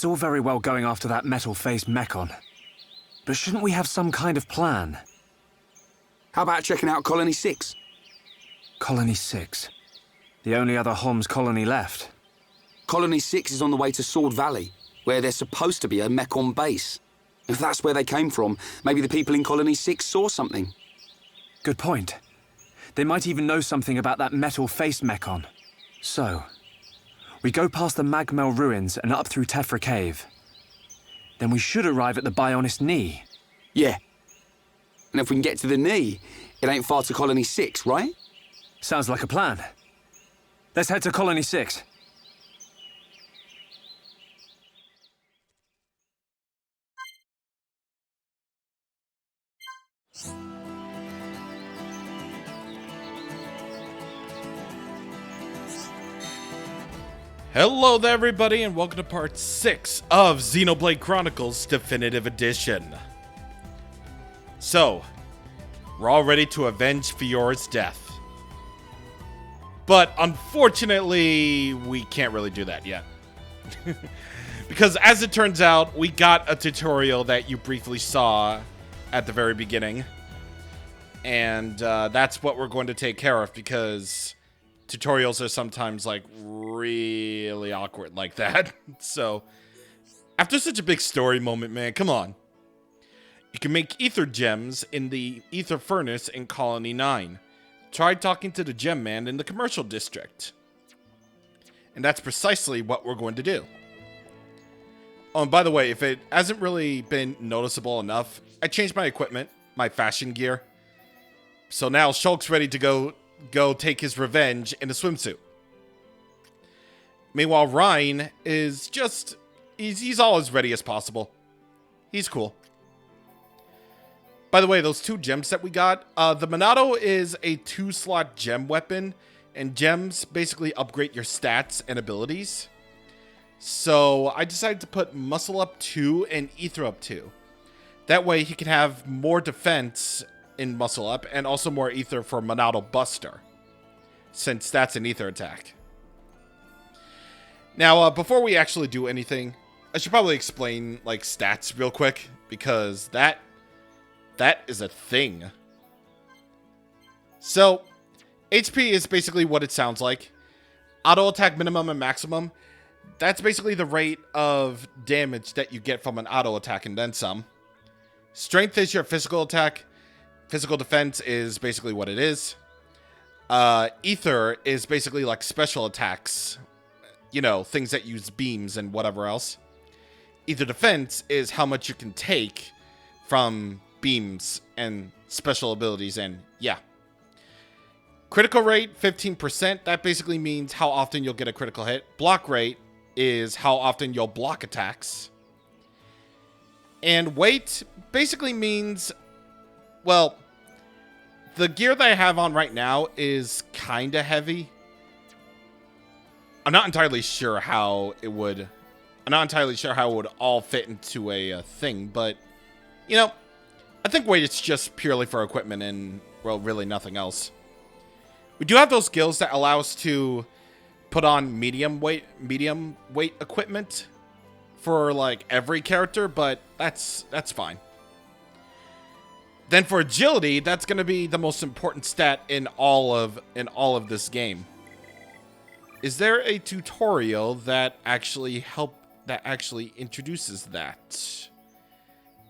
It's all very well going after that metal-faced mechon. But shouldn't we have some kind of plan? How about checking out Colony 6? Colony 6? The only other Homs colony left. Colony 6 is on the way to Sword Valley, where there's supposed to be a mechon base. If that's where they came from, maybe the people in Colony 6 saw something. Good point. They might even know something about that metal-faced mechon. So, we go past the Magmel ruins and up through Tephra Cave. Then we should arrive at the Bionis Knee. Yeah. And if we can get to the knee, it ain't far to Colony 6, right? Sounds like a plan. Let's head to Colony 6. Hello there everybody and welcome to part 6 of Xenoblade Chronicles Definitive Edition. So, we're all ready to avenge Fiora's death. But unfortunately, we can't really do that yet. Because as it turns out, we got a tutorial that you briefly saw at the very beginning. And that's what we're going to take care of because tutorials are sometimes like really awkward like that. So after such a big story moment, man, come on. You can make ether gems in the ether furnace in Colony 9. Try talking to the gem man in the commercial district. And that's precisely what we're going to do. Oh, and by the way, if it hasn't really been noticeable enough, I changed my equipment, my fashion gear. So now Shulk's ready to go take his revenge in a swimsuit. Meanwhile, Ryan is just... He's all as ready as possible. He's cool. By the way, those 2 gems that we got, the Monado is a 2-slot gem weapon, and gems basically upgrade your stats and abilities. So I decided to put Muscle Up 2 and Ether Up 2. That way he can have more defense in Muscle Up, and also more Ether for Monado Buster, since that's an Ether attack. Now, before we actually do anything, I should probably explain, like, stats real quick, because that is a thing. So, HP is basically what it sounds like. Auto attack minimum and maximum, that's basically the rate of damage that you get from an auto attack and then some. Strength is your physical attack. Physical defense is basically what it is. Ether is basically like special attacks. You know, things that use beams and whatever else. Ether defense is how much you can take from beams and special abilities, and yeah. Critical rate, 15%. That basically means how often you'll get a critical hit. Block rate is how often you'll block attacks. And weight basically means, well, the gear that I have on right now is kind of heavy. I'm not entirely sure how it would all fit into a thing, but, you know, I think weight is just purely for equipment and, well, really nothing else. We do have those skills that allow us to put on medium weight equipment for, like, every character, but that's fine. Then for agility, that's going to be the most important stat in all of this game. Is there a tutorial that actually introduces that?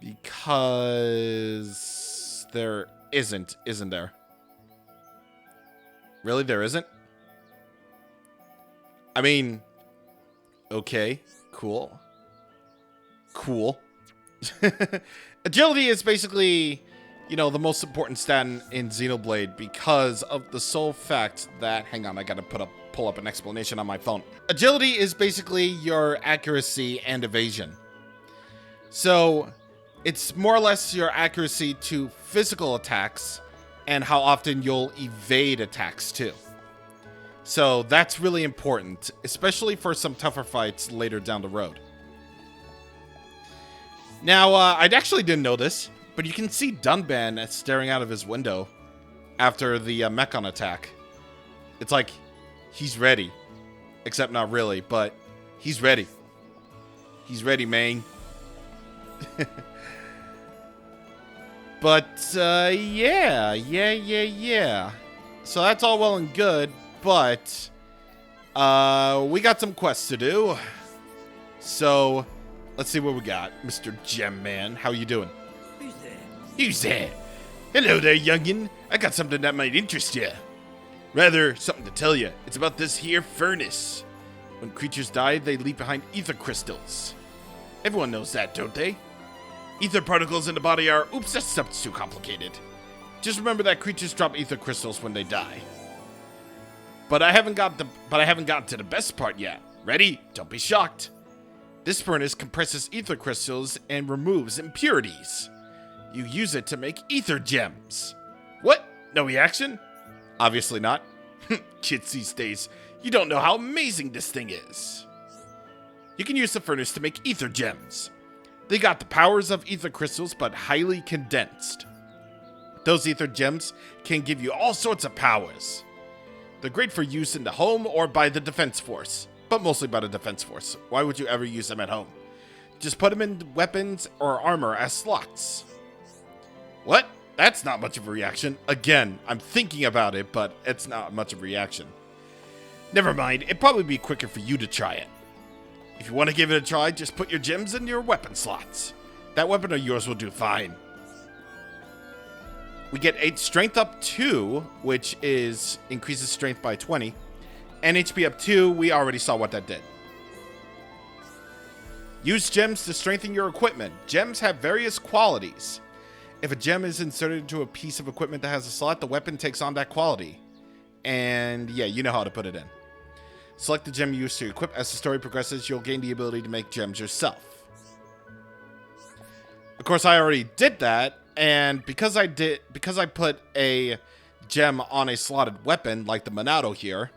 Because there isn't there? Really, there isn't? I mean, okay, cool. Agility is basically, you know, the most important stat in Xenoblade because of the sole fact that, hang on, I gotta pull up an explanation on my phone. Agility is basically your accuracy and evasion. So it's more or less your accuracy to physical attacks and how often you'll evade attacks too. So that's really important, especially for some tougher fights later down the road. Now, I actually didn't know this, but you can see Dunban staring out of his window after the Mechon attack. It's like, he's ready. Except not really, but he's ready. He's ready, man. But, yeah. So that's all well and good, but, we got some quests to do. So, let's see what we got. Mr. Gem Man, how you doing? Who's there? Hello there, youngin'. I got something that might interest you. Rather, something to tell you. It's about this here furnace. When creatures die, they leave behind ether crystals. Everyone knows that, don't they? Ether particles in the body are... Oops, that stuff's too complicated. Just remember that creatures drop ether crystals when they die. But I haven't gotten to the best part yet. Ready? Don't be shocked. This furnace compresses ether crystals and removes impurities. You use it to make ether gems. What? No reaction? Obviously not. Kids these days, you don't know how amazing this thing is. You can use the furnace to make ether gems. They got the powers of ether crystals, but highly condensed. Those ether gems can give you all sorts of powers. They're great for use in the home or by the defense force, but mostly by the defense force. Why would you ever use them at home? Just put them in weapons or armor as slots. What? That's not much of a reaction. Again, I'm thinking about it, but it's not much of a reaction. Never mind, it'd probably be quicker for you to try it. If you want to give it a try, just put your gems in your weapon slots. That weapon of yours will do fine. We get strength up 2, which is increases strength by 20. And HP up 2, we already saw what that did. Use gems to strengthen your equipment. Gems have various qualities. If a gem is inserted into a piece of equipment that has a slot, the weapon takes on that quality. And yeah, you know how to put it in. Select the gem you use to equip. As the story progresses, you'll gain the ability to make gems yourself. Of course, I already did that, and because I put a gem on a slotted weapon, like the Monado here,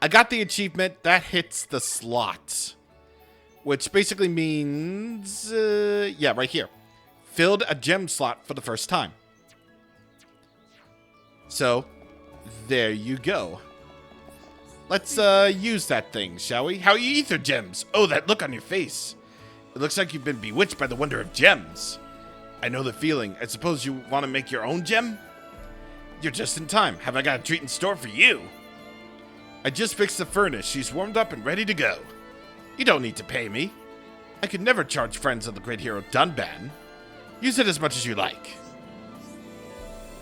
I got the achievement that hits the slot. Which basically means, yeah, right here. Filled a gem slot for the first time. So, there you go. Let's use that thing, shall we? How are you, ether gems? Oh, that look on your face. It looks like you've been bewitched by the wonder of gems. I know the feeling. I suppose you want to make your own gem? You're just in time. Have I got a treat in store for you? I just fixed the furnace. She's warmed up and ready to go. You don't need to pay me. I could never charge friends of the great hero Dunban. Use it as much as you like.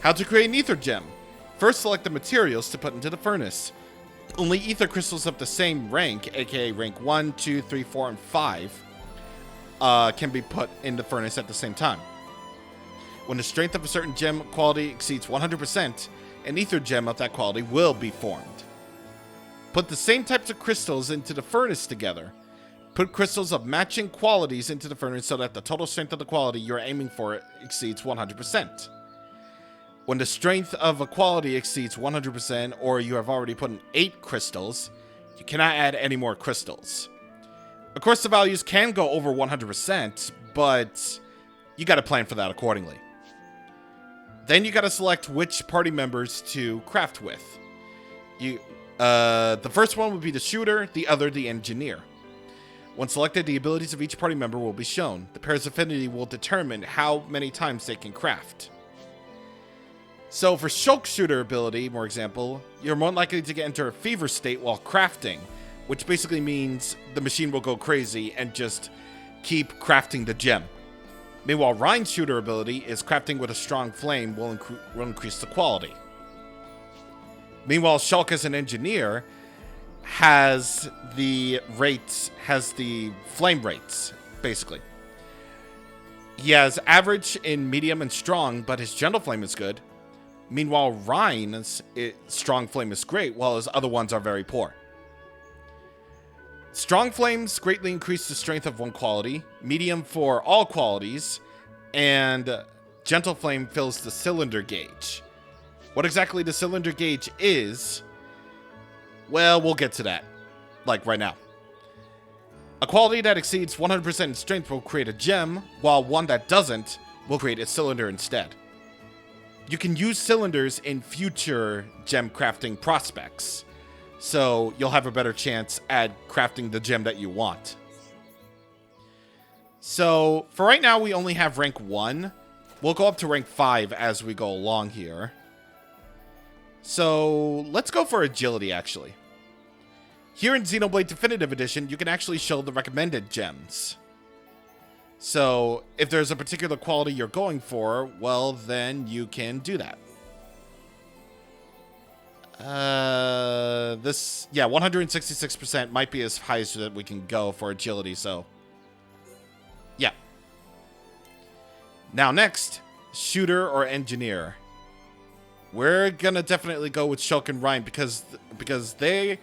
How to create an ether gem. First, select the materials to put into the furnace. Only ether crystals of the same rank, aka rank 1, 2, 3, 4, and 5, can be put in the furnace at the same time. When the strength of a certain gem quality exceeds 100%, an ether gem of that quality will be formed. Put the same types of crystals into the furnace together. Put crystals of matching qualities into the furnace so that the total strength of the quality you're aiming for exceeds 100%. When the strength of a quality exceeds 100%, or you have already put in 8 crystals, you cannot add any more crystals. Of course, the values can go over 100%, but you gotta plan for that accordingly. Then you gotta select which party members to craft with. The first one would be the shooter, the other the engineer. When selected, the abilities of each party member will be shown. The pair's affinity will determine how many times they can craft. So for Shulk Shooter ability, for example, you're more likely to get into a fever state while crafting, which basically means the machine will go crazy and just keep crafting the gem. Meanwhile, Rhine's Shooter ability is crafting with a strong flame will increase the quality. Meanwhile, Shulk as an engineer has the flame rates, basically. He has average in medium and strong, but his gentle flame is good. Meanwhile, Rhine's strong flame is great, while his other ones are very poor. Strong flames greatly increase the strength of one quality, medium for all qualities, and gentle flame fills the cylinder gauge. What exactly the cylinder gauge is, well, we'll get to that, like right now. A quality that exceeds 100% in strength will create a gem, while one that doesn't will create a cylinder instead. You can use cylinders in future gem crafting prospects, so you'll have a better chance at crafting the gem that you want. So, for right now, we only have rank 1. We'll go up to rank 5 as we go along here. So, let's go for agility, actually. Here in Xenoblade Definitive Edition, you can actually show the recommended gems. So, if there's a particular quality you're going for, well, then you can do that. 166% might be as high as that we can go for agility, so... yeah. Now next, shooter or engineer. We're gonna definitely go with Shulk and Ryan because they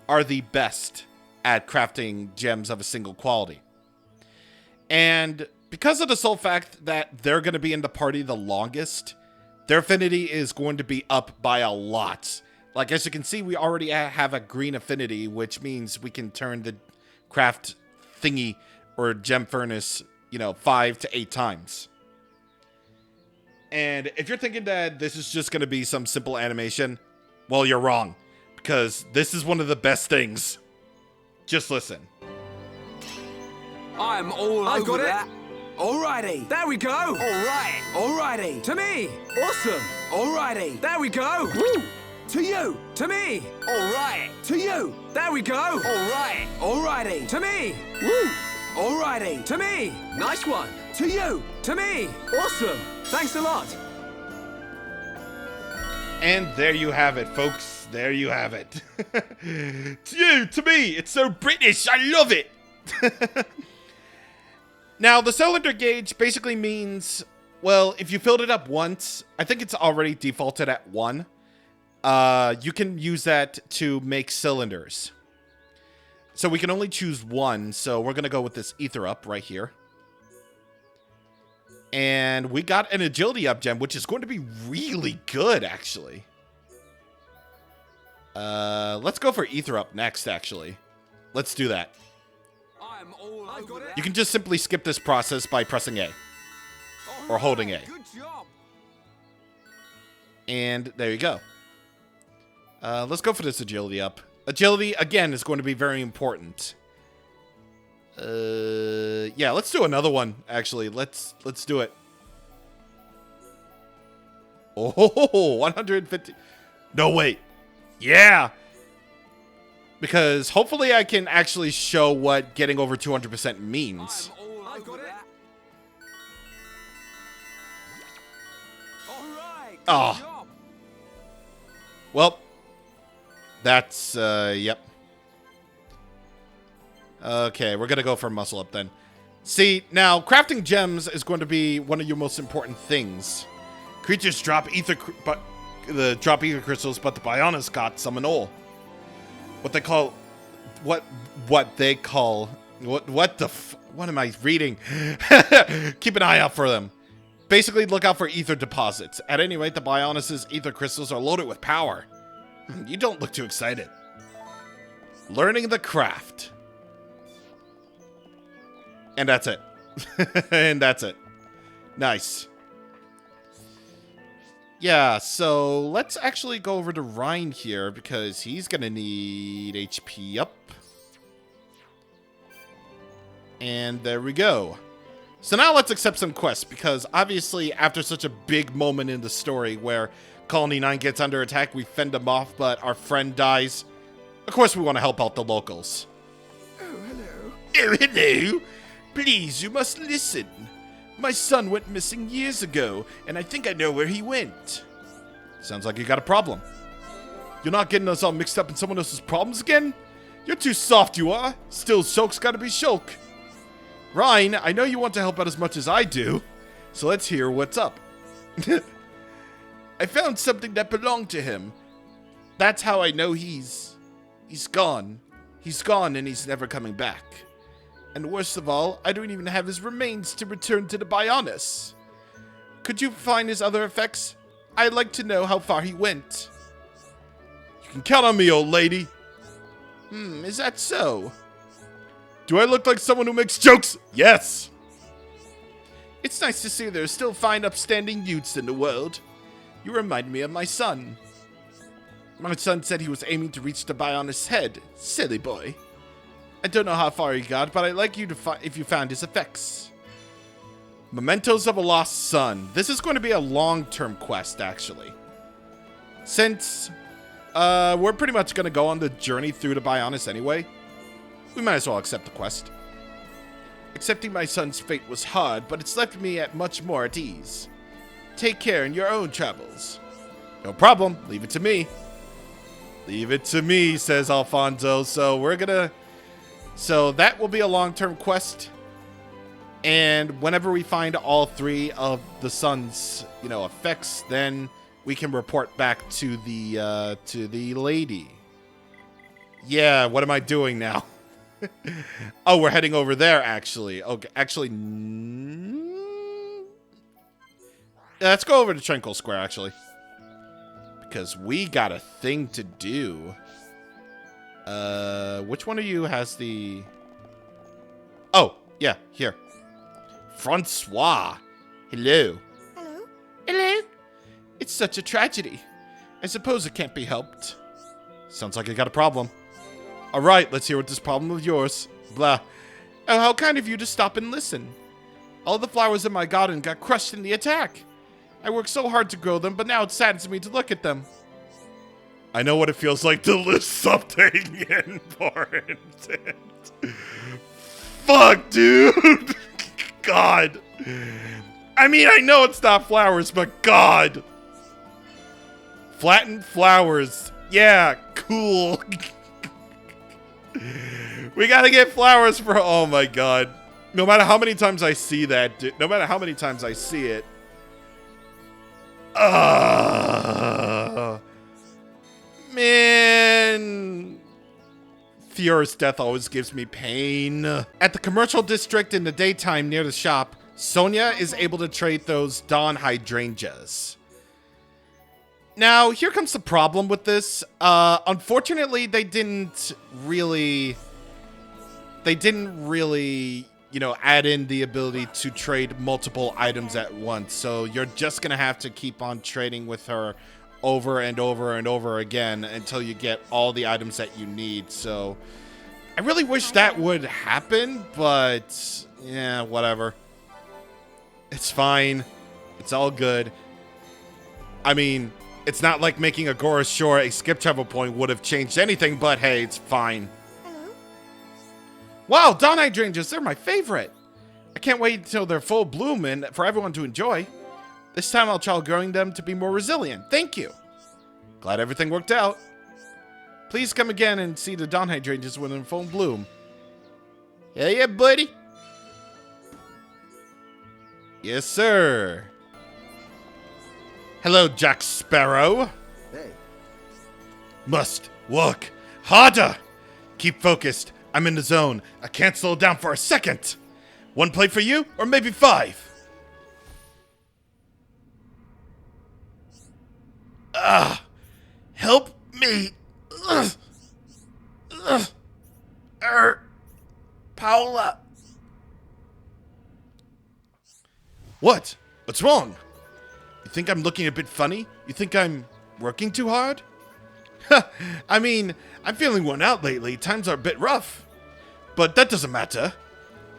are the best at crafting gems of a single quality. And because of the sole fact that they're gonna be in the party the longest, their affinity is going to be up by a lot. Like, as you can see, we already have a green affinity, which means we can turn the craft thingy or gem furnace, 5 to 8 times. And if you're thinking that this is just going to be some simple animation, well, you're wrong. Because this is one of the best things. Just listen. I'm all I've over got it. that. Alrighty. There we go. Alright. Alrighty. To me. Awesome. Alrighty. There we go. Woo. To you. To me. Alright. To you. There we go. Alright. Alrighty. To me. Woo. Alrighty. To me. Nice one. To you. To me. Awesome. Thanks a lot. And there you have it, folks. There you have it. To you, to me. It's so British. I love it. Now, the cylinder gauge basically means, well, if you filled it up once, I think it's already defaulted at 1. You can use that to make cylinders. So we can only choose 1, so we're going to go with this ether up right here. And we got an agility up gem, which is going to be really good, actually. Let's go for ether up next, actually. Let's do that. I'm all over that. You can just simply skip this process by pressing A. Or holding A. Good job. And there you go. Let's go for this agility up. Agility, again, is going to be very important. Yeah, let's do another one, actually. Let's do it. Oh, 150. No, wait. Yeah. Because hopefully I can actually show what getting over 200% means. I'm all over that. Alright. Good Oh. job. Well, that's, yep. Okay, we're gonna go for muscle up then. See, now, crafting gems is going to be one of your most important things. Creatures drop ether crystals, but the Bionis got some and all. What am I reading? Keep an eye out for them. Basically, look out for ether deposits. At any rate, the Bionis' ether crystals are loaded with power. You don't look too excited. Learning the craft. And that's it. And that's it. Nice. Yeah, so let's actually go over to Ryan here because he's going to need HP up. And there we go. So now let's accept some quests because obviously after such a big moment in the story where Colony 9 gets under attack, we fend them off, but our friend dies. Of course we want to help out the locals. Oh, hello. Oh, hello. Please, you must listen. My son went missing years ago, and I think I know where he went. Sounds like you got a problem. You're not getting us all mixed up in someone else's problems again? You're too soft, you are. Still, Shulk's gotta be Shulk. Ryan, I know you want to help out as much as I do, so let's hear what's up. I found something that belonged to him. That's how I know he's gone. He's gone and he's never coming back. And worst of all, I don't even have his remains to return to the Bionis. Could you find his other effects? I'd like to know how far he went. You can count on me, old lady. Is that so? Do I look like someone who makes jokes? Yes. It's nice to see there's still fine, upstanding youths in the world. You remind me of my son. My son said he was aiming to reach the Bionis head. Silly boy. I don't know how far he got, but I'd like you to if you found his effects. Mementos of a Lost Son. This is going to be a long-term quest, actually. Since we're pretty much going to go on the journey through to Bionis anyway, we might as well accept the quest. Accepting my son's fate was hard, but it's left me at much more at ease. Take care in your own travels. No problem. Leave it to me. Leave it to me, says Alfonso. So that will be a long-term quest. And whenever we find all 3 of the sun's, effects, then we can report back to the lady. Yeah, what am I doing now? Oh, we're heading over there, actually. Okay, actually, let's go over to Tranquil Square, actually. Because we got a thing to do. Which one of you has the... Oh, yeah, here. Francois. Hello. Hello? Hello. It's such a tragedy. I suppose it can't be helped. Sounds like I got a problem. All right, let's hear what this problem of yours. Blah. Oh, how kind of you to stop and listen. All the flowers in my garden got crushed in the attack. I worked so hard to grow them, but now it saddens me to look at them. I know what it feels like to lose something important. Fuck, dude. God. I mean, I know it's not flowers, but God. Flattened flowers. Yeah, cool. We gotta get flowers for... Oh, my God. No matter how many times I see that, dude, no matter how many times I see it. Man. Fiora's death always gives me pain. At the commercial district in the daytime near the shop, Sonia is able to trade those dawn hydrangeas. Now, here comes the problem with this. Unfortunately, they didn't really, add in the ability to trade multiple items at once. So you're just going to have to keep on trading with her over and over and over again until you get all the items that you need. So I really wish that would happen, but yeah, whatever. It's fine. It's all good. I mean, it's not like making Agora Shore a skip travel point would have changed anything, but hey, it's fine. Hello? Wow, dawn hydrangeas, they're my favorite. I can't wait until they're full bloom and for everyone to enjoy. This time I'll try growing them to be more resilient. Thank you. Glad everything worked out. Please come again and see the dawn hydrangeas when in full bloom. Yeah, buddy. Yes, sir. Hello, Jack Sparrow. Hey. Must work harder. Keep focused. I'm in the zone. I can't slow down for a second. 1 plate for you, or maybe 5. Help me. Paula. What? What's wrong? You think I'm looking a bit funny? You think I'm working too hard? I mean, I'm feeling worn out lately. Times are a bit rough. But that doesn't matter.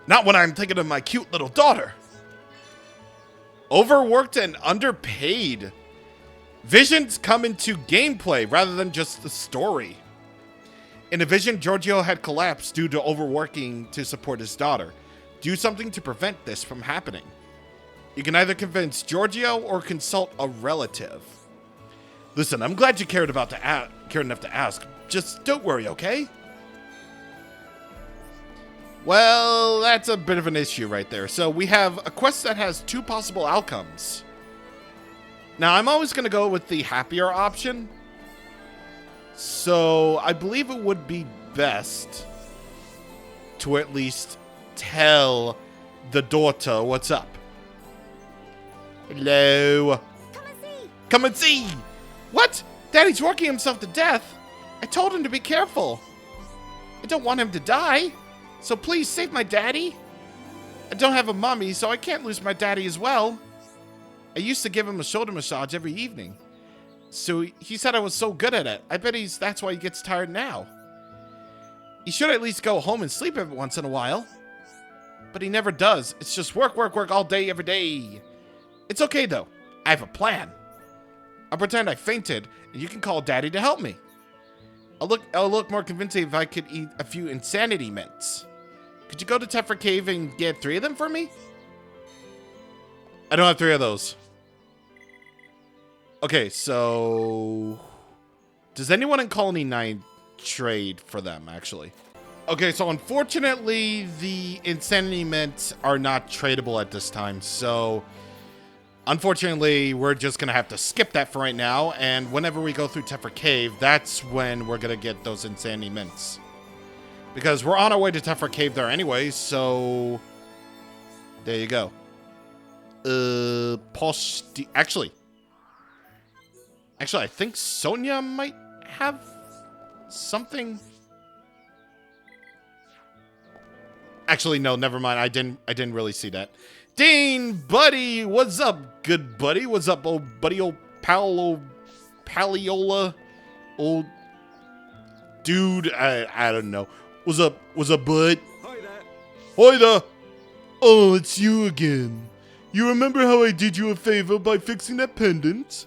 Not when I'm thinking of my cute little daughter. Overworked and underpaid. Visions come into gameplay rather than just the story. In a vision, Giorgio had collapsed due to overworking to support his daughter. Do something to prevent this from happening. You can either convince Giorgio or consult a relative. Listen, I'm glad you cared enough to ask. Just don't worry, okay? Well, that's a bit of an issue right there. So we have a quest that has 2 possible outcomes. Now, I'm always going to go with the happier option. So I believe it would be best to at least tell the daughter what's up. Hello. Come and see! Come and see! What? Daddy's working himself to death. I told him to be careful. I don't want him to die. So please save my daddy. I don't have a mommy, so I can't lose my daddy as well. I used to give him a shoulder massage every evening. So he said I was so good at it. I bet that's why he gets tired now. He should at least go home and sleep every once in a while. But he never does. It's just work, work, work all day, every day. It's okay, though. I have a plan. I'll pretend I fainted, and you can call Daddy to help me. I'll look more convincing if I could eat a few insanity mints. Could you go to Tephra Cave and get 3 of them for me? I don't have 3 of those. Okay, so... Does anyone in Colony 9 trade for them, actually? Okay, so unfortunately, the Insanity Mints are not tradable at this time, so... Unfortunately, we're just going to have to skip that for right now, and whenever we go through Tephra Cave, that's when we're going to get those Insanity Mints. Because we're on our way to Tephra Cave there anyway, so... There you go. Actually, I think Sonia might have something. Actually, no, never mind. I didn't really see that. Dean, buddy, what's up, good buddy? What's up, old buddy, old pal, old paliola, old dude? I don't know. What's up, bud? Hi there. Hi there. Oh, it's you again. You remember how I did you a favor by fixing that pendant?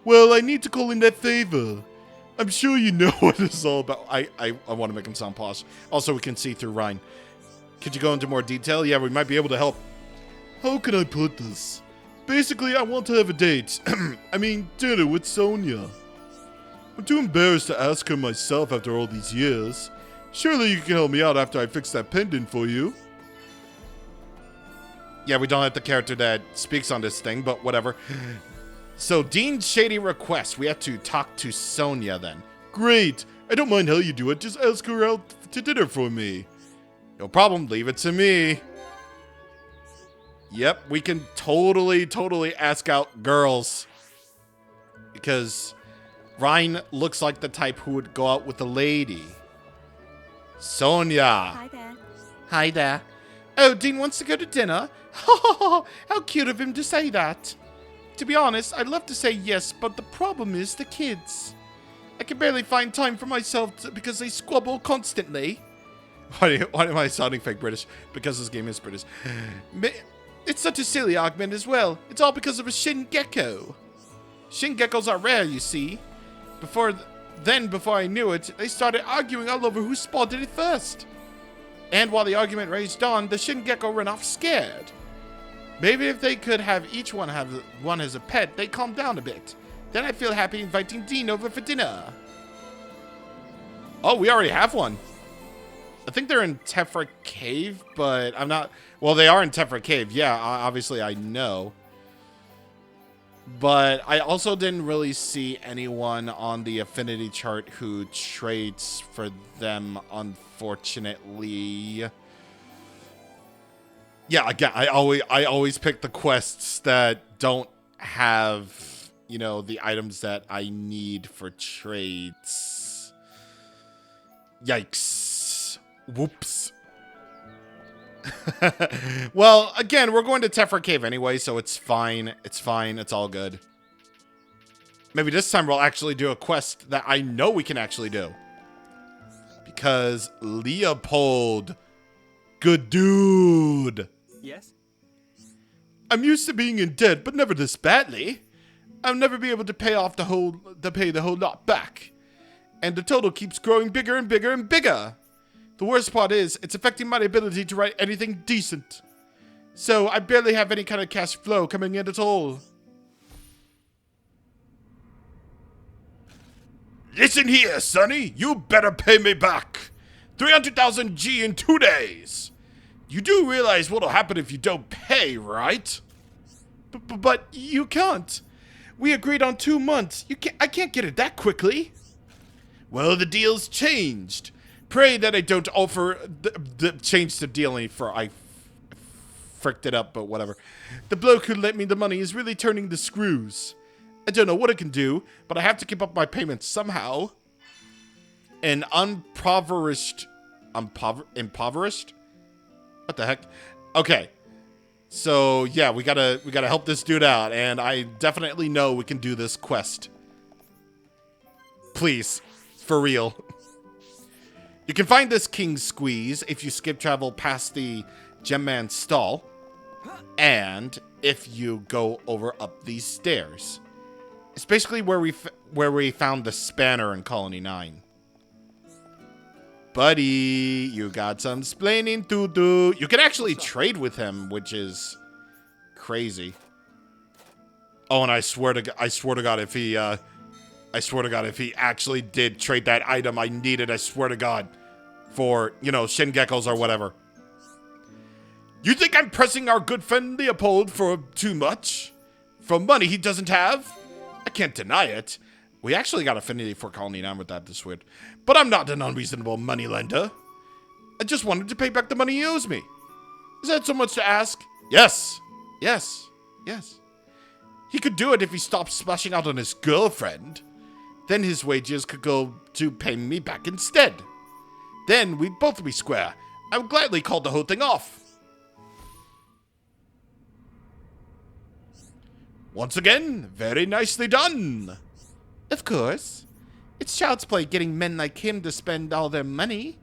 Well, I need to call in that favor. I'm sure you know what it's all about. I want to make him sound posh. Also, we can see through Ryan. Could you go into more detail? Yeah, we might be able to help. How can I put this? Basically, I want to have a date. I mean, dinner with Sonia. I'm too embarrassed to ask her myself after all these years. Surely you can help me out after I fix that pendant for you. Yeah, we don't have the character that speaks on this thing, but whatever. So, Dean's shady request. We have to talk to Sonia then. Great. I don't mind how you do it. Just ask her out to dinner for me. No problem. Leave it to me. Yep, we can totally ask out girls. Because Ryan looks like the type who would go out with a lady. Sonia. Hi there. Hi there. Oh, Dean wants to go to dinner? How cute of him to say that. To be honest, I'd love to say yes, but the problem is the kids. I can barely find time for myself because they squabble constantly. Why am I sounding fake British? Because this game is British. It's such a silly argument as well. It's all because of a Shingekko. Shingekkos are rare, you see. Before I knew it, they started arguing all over who spotted it first. And while the argument raged on, the Shingekko ran off scared. Maybe if they could have each one have one as a pet, they'd calm down a bit. Then I'd feel happy inviting Dean over for dinner. Oh, we already have one. I think they're in Tephra Cave, but I'm not... Well, they are in Tephra Cave. Yeah, obviously I know. But I also didn't really see anyone on the affinity chart who trades for them, unfortunately. Yeah, again, I always pick the quests that don't have, you know, the items that I need for trades. Yikes. Whoops. Well, again, we're going to Tephra Cave anyway, so it's fine. It's fine. It's all good. Maybe this time we'll actually do a quest that I know we can actually do. Because Leopold, good dude. Yes? I'm used to being in debt, but never this badly. I'll never be able to pay the whole lot back. And the total keeps growing bigger and bigger and bigger. The worst part is, it's affecting my ability to write anything decent. So, I barely have any kind of cash flow coming in at all. Listen here, Sonny. You better pay me back. 300,000 G in 2 days. You do realize what'll happen if you don't pay, right? But you can't. We agreed on 2 months. I can't get it that quickly. Well, the deal's changed. Pray that I don't offer change the deal any for I fricked it up, but whatever. The bloke who lent me the money is really turning the screws. I don't know what I can do, but I have to keep up my payments somehow. An impoverished? What the heck? Okay. So yeah, we gotta help this dude out, and I definitely know we can do this quest. Please, for real. You can find this King's Squeeze if you skip travel past the Gemman's stall, and if you go over up these stairs. It's basically where we found the spanner in Colony 9. Buddy, you got some splaining to do. You can actually trade with him, which is crazy. Oh, and I swear to God, if he actually did trade that item I needed, I swear to God, for, you know, Shingekos or whatever. You think I'm pressing our good friend Leopold for too much? For money he doesn't have? I can't deny it. We actually got affinity for Colony 9 with that this weird. But I'm not an unreasonable moneylender. I just wanted to pay back the money he owes me. Is that so much to ask? Yes. Yes. Yes. He could do it if he stopped splashing out on his girlfriend. Then his wages could go to paying me back instead. Then we'd both be square. I would gladly call the whole thing off. Once again, very nicely done. Of course. It's child's play getting men like him to spend all their money.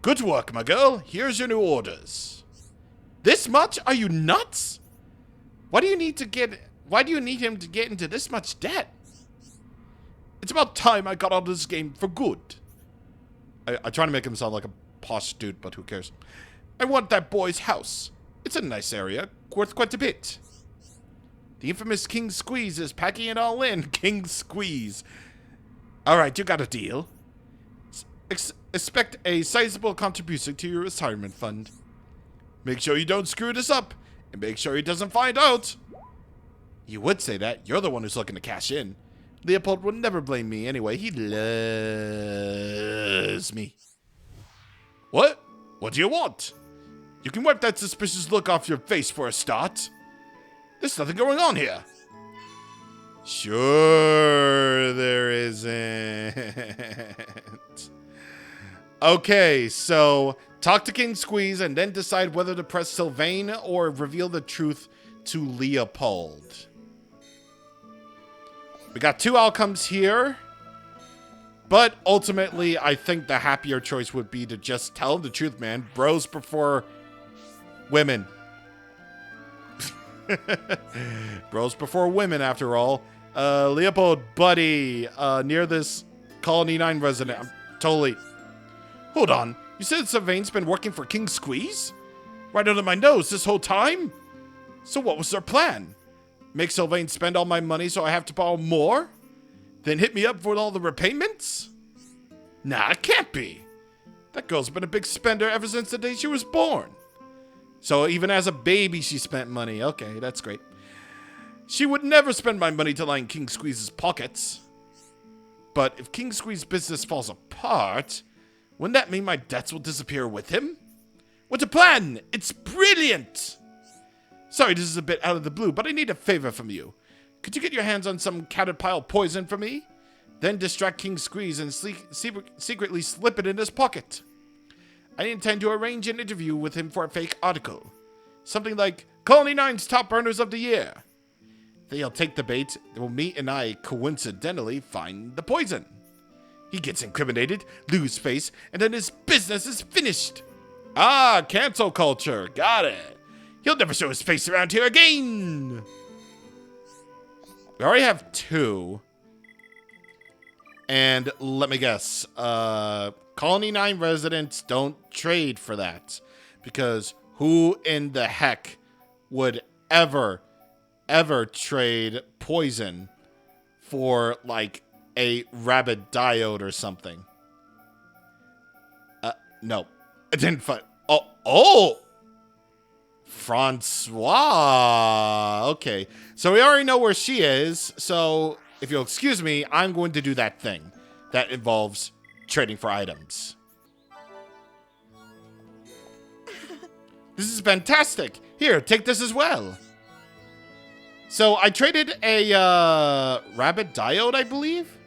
Good work, my girl. Here's your new orders. This much? Are you nuts? Why do you need him to get into this much debt? It's about time I got out of this game for good. I try to make him sound like a posh dude, but who cares? I want that boy's house. It's a nice area, worth quite a bit. The infamous King Squeeze is packing it all in. King Squeeze. Alright, you got a deal. Expect a sizable contribution to your retirement fund. Make sure you don't screw this up, and make sure he doesn't find out. You would say that. You're the one who's looking to cash in. Leopold will never blame me anyway. He loves me. What? What do you want? You can wipe that suspicious look off your face for a start. There's nothing going on here. Sure there isn't. Okay, so talk to King Squeeze and then decide whether to press Sylvain or reveal the truth to Leopold. We got two outcomes here. But ultimately, I think the happier choice would be to just tell him the truth, man. Bros prefer women. Bros prefer women, after all. Leopold, buddy, near this Colony 9 resident. I'm totally... Hold on. You said Sylvain's been working for King Squeeze? Right under my nose this whole time? So what was their plan? Make Sylvain spend all my money so I have to borrow more? Then hit me up for all the repayments? Nah, it can't be. That girl's been a big spender ever since the day she was born. So even as a baby, she spent money. Okay, that's great. She would never spend my money to line King Squeeze's pockets. But if King Squeeze's business falls apart, wouldn't that mean my debts will disappear with him? What's a plan? It's brilliant! Sorry, this is a bit out of the blue, but I need a favor from you. Could you get your hands on some caterpillar poison for me? Then distract King Squeeze and secretly slip it in his pocket. I intend to arrange an interview with him for a fake article. Something like, Colony 9's top earners of the year. Then he'll take the bait, will meet and I coincidentally find the poison. He gets incriminated, lose face, and then his business is finished. Ah, cancel culture. Got it. He'll never show his face around here again. We already have two. And let me guess. Colony 9 residents don't trade for that. Because who in the heck would ever trade poison for, like, a rabbit diode or something? No. I didn't find... Oh! Francois. Okay. So we already know where she is. So if you'll excuse me, I'm going to do that thing that involves trading for items. This is fantastic. Here, take this as well. So I traded a rabbit diode, I believe.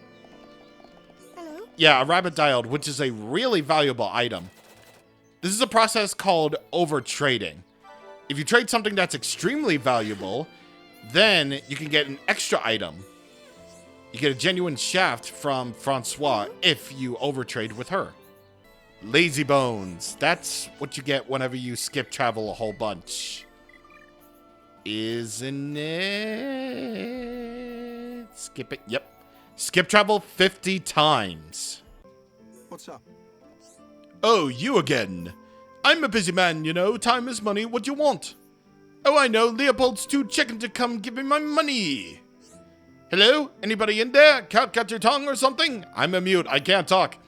Hello? Yeah, a rabbit diode, which is a really valuable item. This is a process called overtrading. If you trade something that's extremely valuable, then you can get an extra item. You get a genuine shaft from Francois if you overtrade with her. Lazy bones. That's what you get whenever you skip travel a whole bunch. Isn't it? Skip it. Yep. Skip travel 50 times. What's up? Oh, you again. I'm a busy man, you know. Time is money. What do you want? Oh, I know. Leopold's too chicken to come give me my money. Hello? Anybody in there? Can't cut your tongue or something? I'm a mute. I can't talk.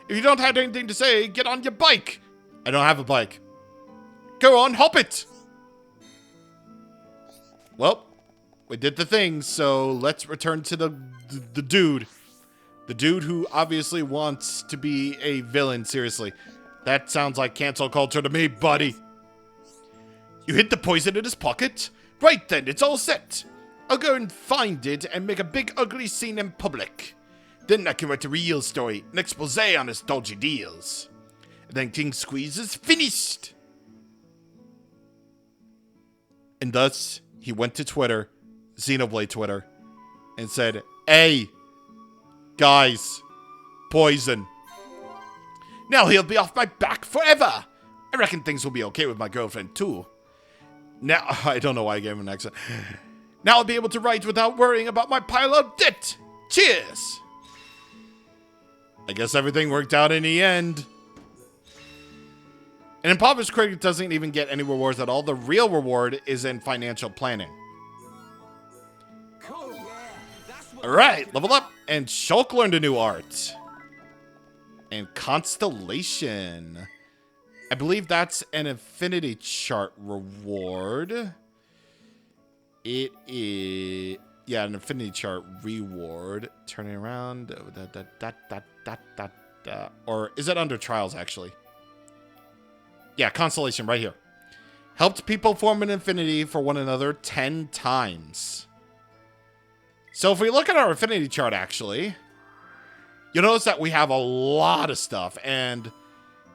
If you don't have anything to say, get on your bike. I don't have a bike. Go on, hop it. Well, we did the thing, so let's return to the dude. The dude who obviously wants to be a villain, seriously. That sounds like cancel culture to me, buddy. You hid the poison in his pocket? Right then, it's all set. I'll go and find it and make a big ugly scene in public. Then I can write a real story, an expose on his dodgy deals. And then King Squeeze is finished. And thus, he went to Twitter, Xenoblade Twitter, and said, hey, guys, poison. Now he'll be off my back forever. I reckon things will be okay with my girlfriend, too. Now, I don't know why I gave him an accent. Now I'll be able to write without worrying about my pile of debt. Cheers. I guess everything worked out in the end. An impoverished critic doesn't even get any rewards at all. The real reward is in financial planning. Cool. Yeah, that's what. Alright, level up. And Shulk learned a new art. And Constellation. I believe that's an affinity chart reward. It is... Yeah, an affinity chart reward. Turning around. Or is it under trials, actually? Yeah, Constellation right here. Helped people form an affinity for one another 10 times. So if we look at our affinity chart, actually, you'll notice that we have a lot of stuff. And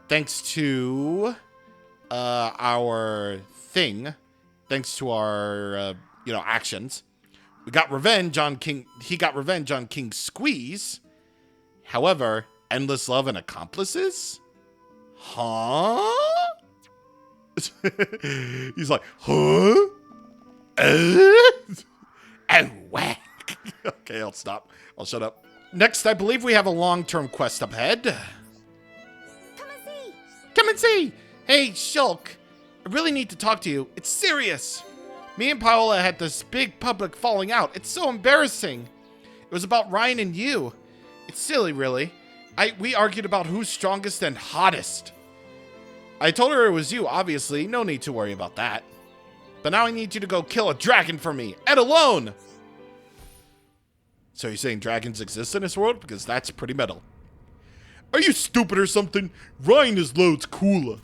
thanks to our thing, thanks to our, actions, we got revenge on King. He got revenge on King Squeeze. However, endless love and accomplices? Huh? He's like, huh? And whack. Okay, I'll stop. I'll shut up. Next, I believe we have a long-term quest up ahead. Come and see. Come and see. Hey, Shulk. I really need to talk to you. It's serious. Me and Paola had this big public falling out. It's so embarrassing. It was about Ryan and you. It's silly, really. We argued about who's strongest and hottest. I told her it was you, obviously. No need to worry about that. But now I need you to go kill a dragon for me, and alone! So you're saying dragons exist in this world? Because that's pretty metal. Are you stupid or something? Ryan is loads cooler.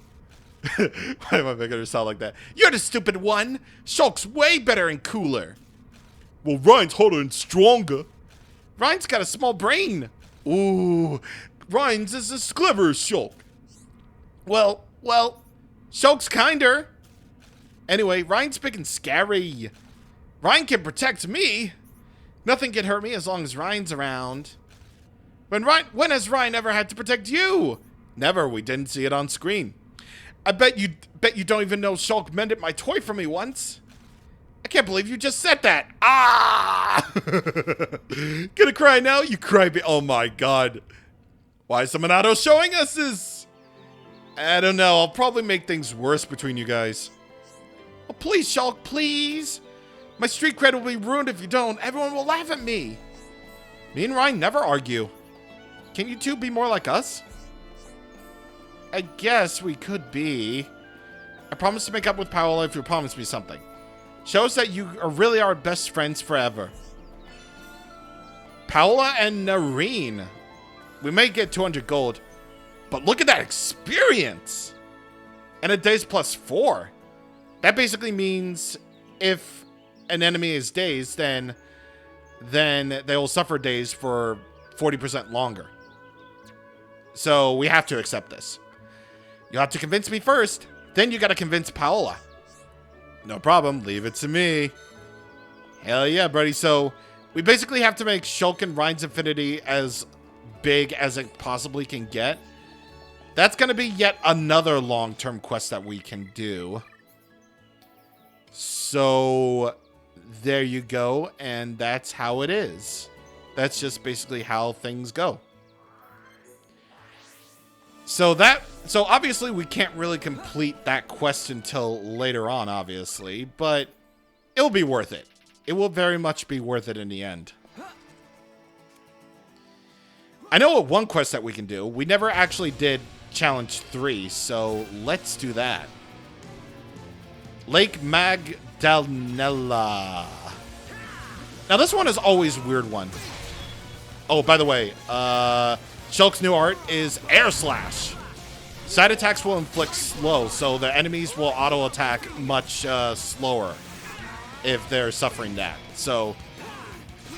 Why am I making her sound like that? You're the stupid one! Shulk's way better and cooler. Well, Ryan's hotter and stronger. Ryan's got a small brain. Ooh, Ryan's is as clever as Shulk. Well, Shulk's kinder. Anyway, Ryan's big and scary. Ryan can protect me. Nothing can hurt me as long as Ryan's around. When has Ryan ever had to protect you? Never. We didn't see it on screen. I bet you don't even know Shulk mended my toy for me once. I can't believe you just said that. Ah! Gonna cry now? You cry me. Oh my god. Why is Monado showing us this? I don't know. I'll probably make things worse between you guys. Oh, please, Shulk, please. My street cred will be ruined if you don't. Everyone will laugh at me. Me and Ryan never argue. Can you two be more like us? I guess we could be. I promise to make up with Paola if you promise me something. Shows that you are really our best friends forever. Paola and Nareen. We may get 200 gold, but look at that experience. And a days plus 4. That basically means if an enemy is dazed, then they will suffer days for 40% longer. So we have to accept this. You have to convince me first, then you gotta convince Paola. No problem, leave it to me. Hell yeah, buddy. So we basically have to make Shulk and Ryan's affinity as big as it possibly can get. that's going to be yet another long-term quest that we can do. So there you go, and that's how it is. That's just basically how things go. So obviously we can't really complete that quest until later on, obviously, but it'll be worth it. It will very much be worth it in the end. I know one quest that we can do. We never actually did Challenge 3, so let's do that. Lake Magdalena. Now this one is always a weird one. Oh, by the way, Shulk's new art is Air Slash. Side attacks will inflict slow, so the enemies will auto-attack much slower if they're suffering that. So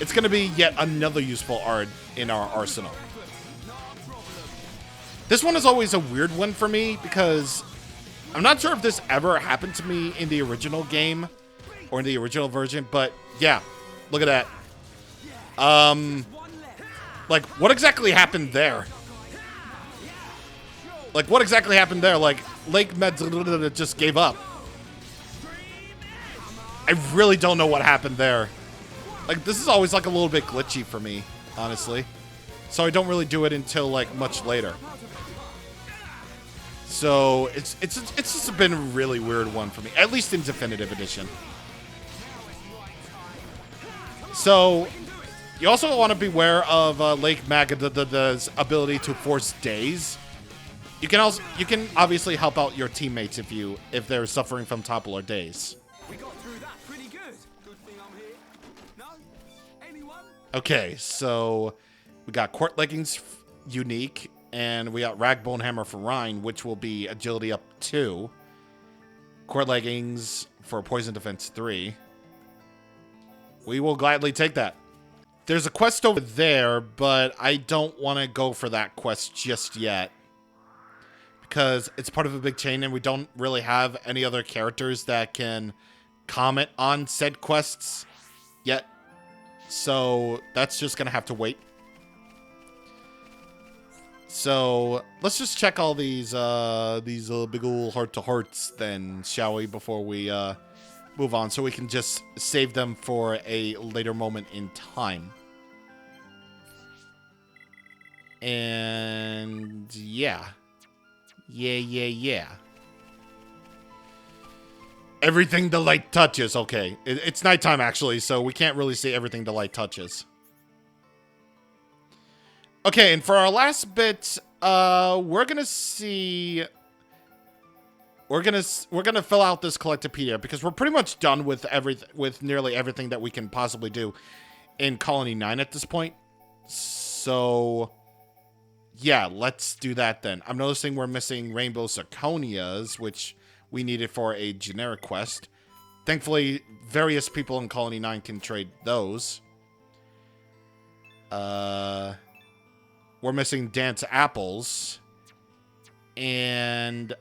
it's going to be yet another useful art in our arsenal. This one is always a weird one for me because I'm not sure if this ever happened to me in the original game or in the original version, but yeah, look at that. Like, what exactly happened there? Like, what exactly happened there? Like, Lake Med just gave up. I really don't know what happened there. Like, this is always, like, a little bit glitchy for me, honestly. So I don't really do it until, like, much later. So, it's just been a really weird one for me. At least in Definitive Edition. So, you also want to beware of Lake Magada's ability to force daze. You can obviously help out your teammates if they're suffering from topple or daze. We got through that pretty good. Good thing I'm here. No? Anyone? Okay, so we got Court Leggings unique, and we got Ragbone Hammer for Rhine, which will be agility up 2. Court Leggings for poison defense 3. We will gladly take that. There's a quest over there, but I don't want to go for that quest just yet. Because it's part of a big chain and we don't really have any other characters that can comment on said quests yet. So that's just going to have to wait. So let's just check all these big old heart-to-hearts then, shall we, before we move on, so we can just save them for a later moment in time. And yeah. Yeah. Everything the light touches. Okay. It's nighttime, actually, so we can't really see everything the light touches. Okay, and for our last bit, we're gonna see... We're gonna fill out this Collectopedia, because we're pretty much done with nearly everything that we can possibly do in Colony 9 at this point. So... yeah, let's do that then. I'm noticing we're missing Rainbow Zirconias, which we needed for a generic quest. Thankfully, various people in Colony 9 can trade those. We're missing Dance Apples. And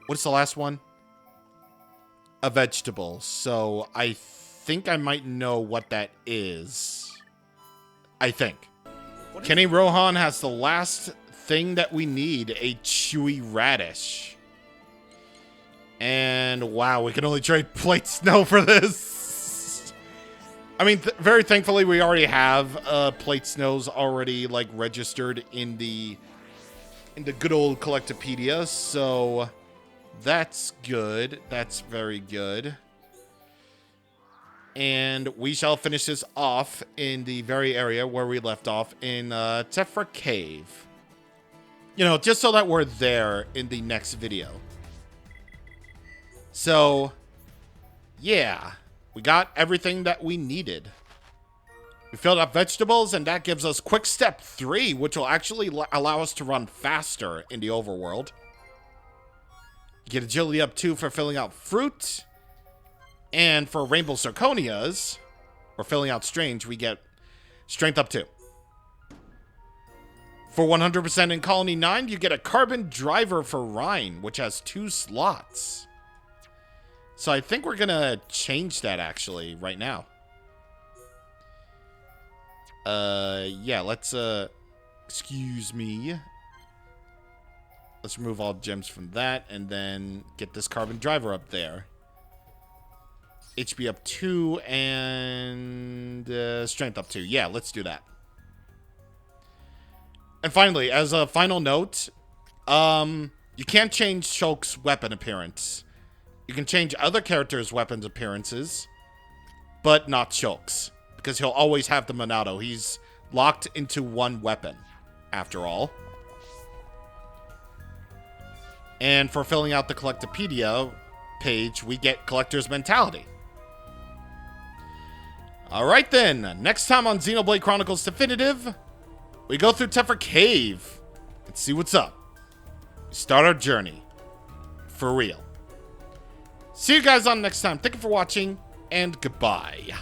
what's the last one? A vegetable. So I think I might know what that is. I think. Kenny Rohan has the last thing that we need, a chewy radish. And wow, we can only trade plate snow for this. I mean, very thankfully, we already have plate snows already like registered in the good old Collectopedia, so that's good. That's very good. And we shall finish this off in the very area where we left off in Tephra Cave. You know, just so that we're there in the next video. So, yeah. We got everything that we needed. We filled up vegetables, and that gives us Quick Step 3, which will actually allow us to run faster in the overworld. Get Agility up 2 for filling out fruit. And for Rainbow Zirconias, or filling out Strange, we get Strength up 2. For 100% in Colony 9, you get a Carbon Driver for Rhine, which has 2 slots. So I think we're going to change that, actually, right now. Yeah, let's, excuse me. Let's remove all gems from that, and then get this carbon driver up there. HP up 2, and strength up 2. Yeah, let's do that. And finally, as a final note, you can't change Shulk's weapon appearance. You can change other characters' weapons appearances, but not Shulk's, because he'll always have the Monado. He's locked into one weapon, after all. And for filling out the Collectopedia page, we get Collector's Mentality. Alright then, next time on Xenoblade Chronicles Definitive, we go through Tephra Cave and see what's up. We start our journey. For real. See you guys on next time. Thank you for watching, and goodbye.